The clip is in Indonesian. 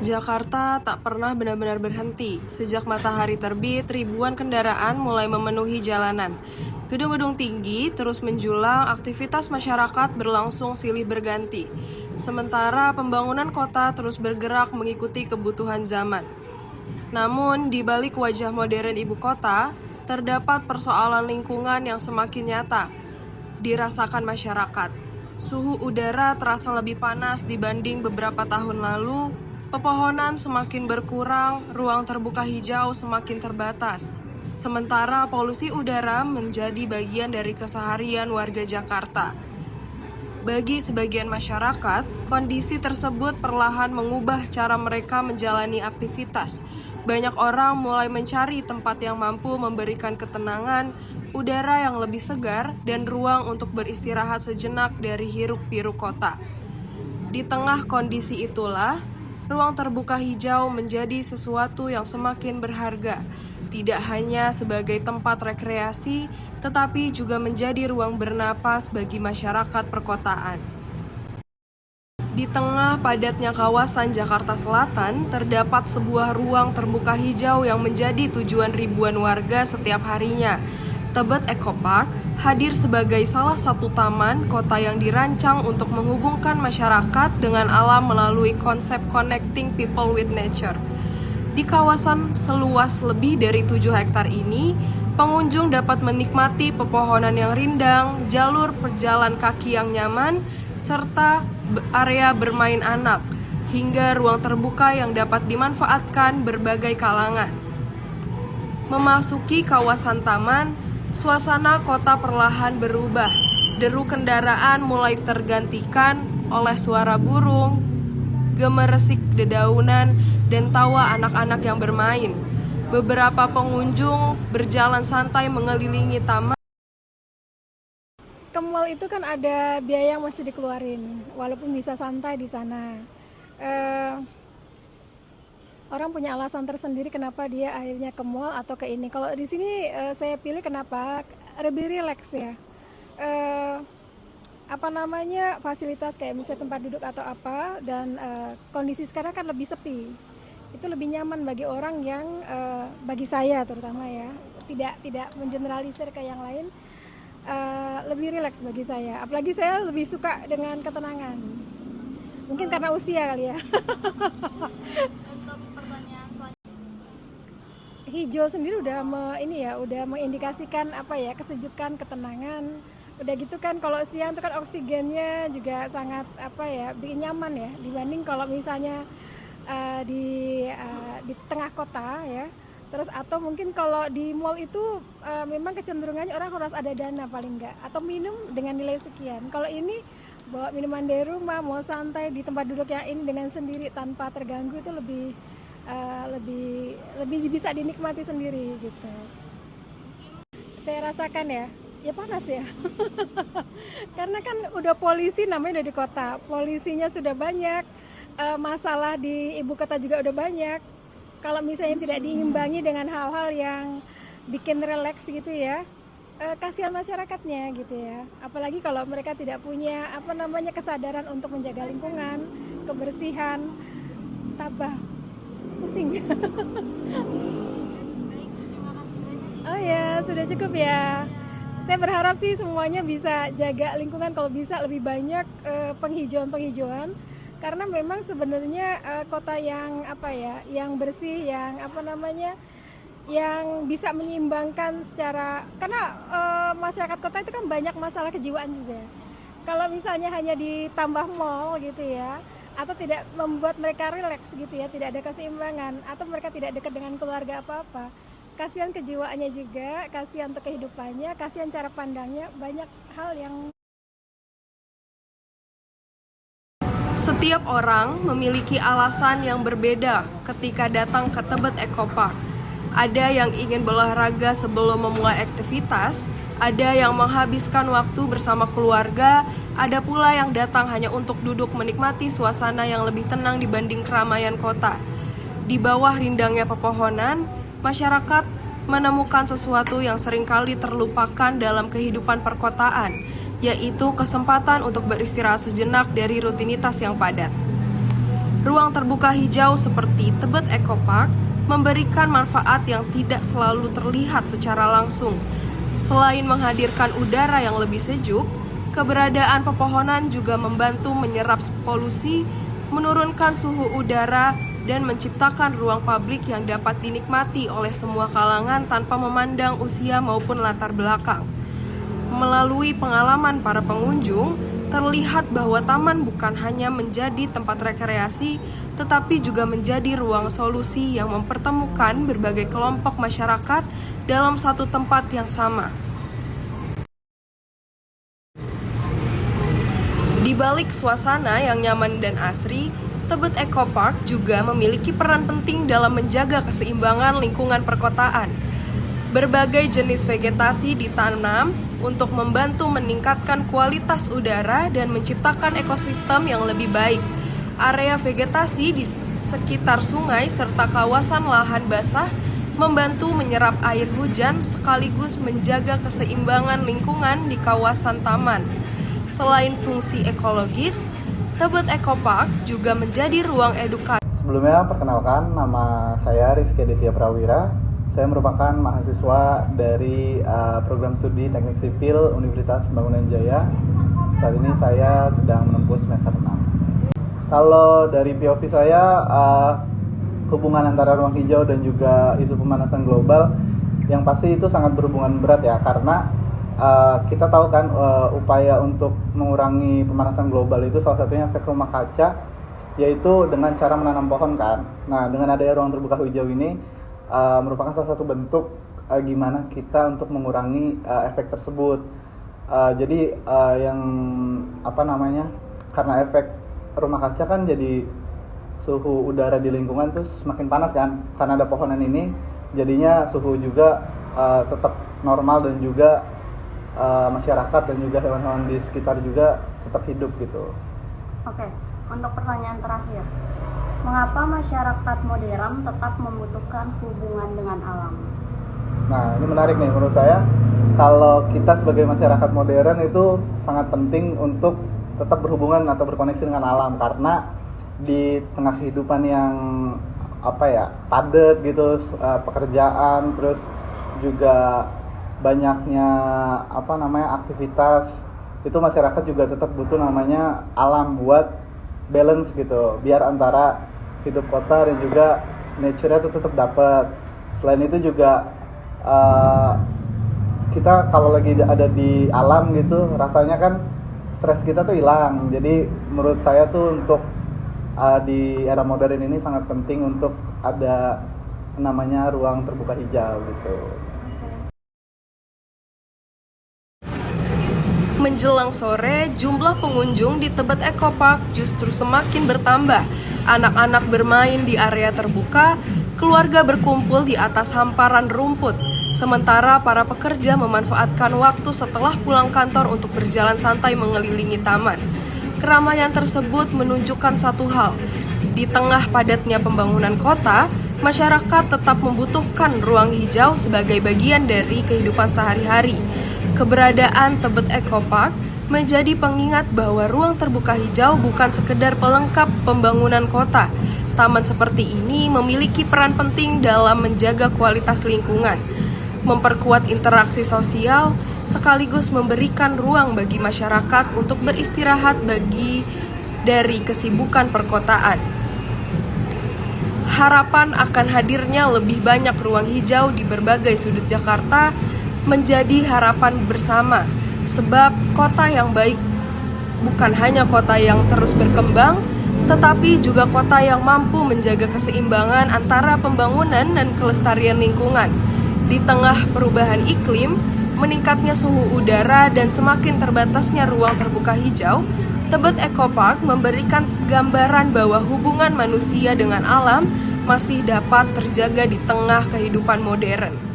Jakarta tak pernah benar-benar berhenti. Sejak matahari terbit, ribuan kendaraan mulai memenuhi jalanan. Gedung-gedung tinggi terus menjulang, aktivitas masyarakat berlangsung silih berganti. Sementara pembangunan kota terus bergerak mengikuti kebutuhan zaman. Namun, di balik wajah modern ibu kota, terdapat persoalan lingkungan yang semakin nyata dirasakan masyarakat. Suhu udara terasa lebih panas dibanding beberapa tahun lalu, pepohonan semakin berkurang, ruang terbuka hijau semakin terbatas. Sementara polusi udara menjadi bagian dari keseharian warga Jakarta. Bagi sebagian masyarakat, kondisi tersebut perlahan mengubah cara mereka menjalani aktivitas. Banyak orang mulai mencari tempat yang mampu memberikan ketenangan, udara yang lebih segar, dan ruang untuk beristirahat sejenak dari hiruk-pikuk kota. Di tengah kondisi itulah, ruang terbuka hijau menjadi sesuatu yang semakin berharga, tidak hanya sebagai tempat rekreasi, tetapi juga menjadi ruang bernapas bagi masyarakat perkotaan. Di tengah padatnya kawasan Jakarta Selatan, terdapat sebuah ruang terbuka hijau yang menjadi tujuan ribuan warga setiap harinya. Tebet Eco Park hadir sebagai salah satu taman kota yang dirancang untuk menghubungkan masyarakat dengan alam melalui konsep Connecting People with Nature. Di kawasan seluas lebih dari 7 hektar ini, pengunjung dapat menikmati pepohonan yang rindang, jalur pejalan kaki yang nyaman, serta area bermain anak, hingga ruang terbuka yang dapat dimanfaatkan berbagai kalangan. Memasuki kawasan taman, suasana kota perlahan berubah. Deru kendaraan mulai tergantikan oleh suara burung, gemeresik dedaunan, dan tawa anak-anak yang bermain. Beberapa pengunjung berjalan santai mengelilingi taman. Ke mall itu kan ada biaya yang mesti dikeluarin, walaupun bisa santai di sana. Orang punya alasan tersendiri kenapa dia akhirnya ke mall atau ke ini. Kalau di sini saya pilih kenapa lebih rileks ya. Fasilitas kayak misalnya tempat duduk atau apa, dan kondisi sekarang kan lebih sepi. Itu lebih nyaman bagi orang yang bagi saya terutama ya, tidak mengeneralisir ke yang lain. Lebih rileks bagi saya, apalagi saya lebih suka dengan ketenangan, mungkin karena usia kali ya. Untuk pertanyaan selanjutnya, Hijau sendiri udah mengindikasikan kesejukan, ketenangan. Udah gitu kan kalau siang itu kan oksigennya juga sangat bikin nyaman ya, dibanding kalau misalnya di tengah kota ya. Terus atau mungkin kalau di mall itu memang kecenderungannya orang harus ada dana paling enggak, atau minum dengan nilai sekian. Kalau ini bawa minuman dari rumah, mau santai di tempat duduk yang ini dengan sendiri tanpa terganggu, itu lebih bisa dinikmati sendiri gitu. Saya rasakan ya panas ya. Karena kan udah polisi, namanya udah di kota, polisinya sudah banyak, masalah di ibu kota juga udah banyak. Kalau misalnya tidak diimbangi dengan hal-hal yang bikin relaks gitu ya, kasihan masyarakatnya gitu ya. Apalagi kalau mereka tidak punya kesadaran untuk menjaga lingkungan, kebersihan, tabah, pusing. Oh ya, sudah cukup ya. Saya berharap sih semuanya bisa jaga lingkungan, kalau bisa lebih banyak penghijauan. Karena memang sebenarnya kota yang yang bersih, yang bisa menyeimbangkan secara, karena masyarakat kota itu kan banyak masalah kejiwaan juga. Kalau misalnya hanya ditambah mall gitu ya, atau tidak membuat mereka rileks gitu ya, tidak ada keseimbangan, atau mereka tidak dekat dengan keluarga apa-apa, kasihan kejiwaannya juga, kasihan untuk kehidupannya, kasihan cara pandangnya, banyak hal yang. Setiap orang memiliki alasan yang berbeda ketika datang ke Tebet Eco Park. Ada yang ingin berolahraga sebelum memulai aktivitas, ada yang menghabiskan waktu bersama keluarga, ada pula yang datang hanya untuk duduk menikmati suasana yang lebih tenang dibanding keramaian kota. Di bawah rindangnya pepohonan, masyarakat menemukan sesuatu yang seringkali terlupakan dalam kehidupan perkotaan, yaitu kesempatan untuk beristirahat sejenak dari rutinitas yang padat. Ruang terbuka hijau seperti Tebet Eco Park memberikan manfaat yang tidak selalu terlihat secara langsung. Selain menghadirkan udara yang lebih sejuk, keberadaan pepohonan juga membantu menyerap polusi, menurunkan suhu udara, dan menciptakan ruang publik yang dapat dinikmati oleh semua kalangan tanpa memandang usia maupun latar belakang. Melalui pengalaman para pengunjung, terlihat bahwa taman bukan hanya menjadi tempat rekreasi, tetapi juga menjadi ruang solusi yang mempertemukan berbagai kelompok masyarakat dalam satu tempat yang sama. Di balik suasana yang nyaman dan asri, Tebet Eco Park juga memiliki peran penting dalam menjaga keseimbangan lingkungan perkotaan. Berbagai jenis vegetasi ditanam untuk membantu meningkatkan kualitas udara dan menciptakan ekosistem yang lebih baik. Area vegetasi di sekitar sungai serta kawasan lahan basah membantu menyerap air hujan sekaligus menjaga keseimbangan lingkungan di kawasan taman. Selain fungsi ekologis, Tebet Eco Park juga menjadi ruang edukasi. Sebelumnya, perkenalkan, nama saya Rizky Aditya Prawira. Saya merupakan mahasiswa dari program studi Teknik Sipil Universitas Pembangunan Jaya. Saat ini saya sedang menempuh semester 6. Kalau dari POV saya, hubungan antara ruang hijau dan juga isu pemanasan global yang pasti itu sangat berhubungan berat ya, karena kita tahu kan upaya untuk mengurangi pemanasan global itu salah satunya efek rumah kaca, yaitu dengan cara menanam pohon kan. Nah, dengan adanya ruang terbuka hijau ini merupakan salah satu bentuk gimana kita untuk mengurangi efek tersebut. Jadi karena efek rumah kaca kan jadi suhu udara di lingkungan tuh semakin panas kan. Karena ada pohonan ini, jadinya suhu juga tetap normal dan juga masyarakat dan juga hewan-hewan di sekitar juga tetap hidup gitu. Oke, untuk pertanyaan terakhir, mengapa masyarakat modern tetap membutuhkan hubungan dengan alam? Nah, ini menarik nih menurut saya. Kalau kita sebagai masyarakat modern itu sangat penting untuk tetap berhubungan atau berkoneksi dengan alam, karena di tengah kehidupan yang padat gitu, pekerjaan, terus juga banyaknya aktivitas, itu masyarakat juga tetap butuh namanya alam buat balance gitu, biar antara hidup kota dan juga nature-nya itu tetap dapat. Selain itu juga kita kalau lagi ada di alam gitu, rasanya kan stres kita tuh hilang. Jadi menurut saya tuh untuk di era modern ini sangat penting untuk ada namanya ruang terbuka hijau gitu. Menjelang sore, jumlah pengunjung di Tebet Eco Park justru semakin bertambah. Anak-anak bermain di area terbuka, keluarga berkumpul di atas hamparan rumput. Sementara para pekerja memanfaatkan waktu setelah pulang kantor untuk berjalan santai mengelilingi taman. Keramaian tersebut menunjukkan satu hal. Di tengah padatnya pembangunan kota, masyarakat tetap membutuhkan ruang hijau sebagai bagian dari kehidupan sehari-hari. Keberadaan Tebet Eco Park menjadi pengingat bahwa ruang terbuka hijau bukan sekedar pelengkap pembangunan kota. Taman seperti ini memiliki peran penting dalam menjaga kualitas lingkungan, memperkuat interaksi sosial, sekaligus memberikan ruang bagi masyarakat untuk beristirahat dari kesibukan perkotaan. Harapan akan hadirnya lebih banyak ruang hijau di berbagai sudut Jakarta menjadi harapan bersama, sebab kota yang baik bukan hanya kota yang terus berkembang, tetapi juga kota yang mampu menjaga keseimbangan antara pembangunan dan kelestarian lingkungan. Di tengah perubahan iklim, meningkatnya suhu udara, dan semakin terbatasnya ruang terbuka hijau, Tebet Eco Park memberikan gambaran bahwa hubungan manusia dengan alam masih dapat terjaga di tengah kehidupan modern.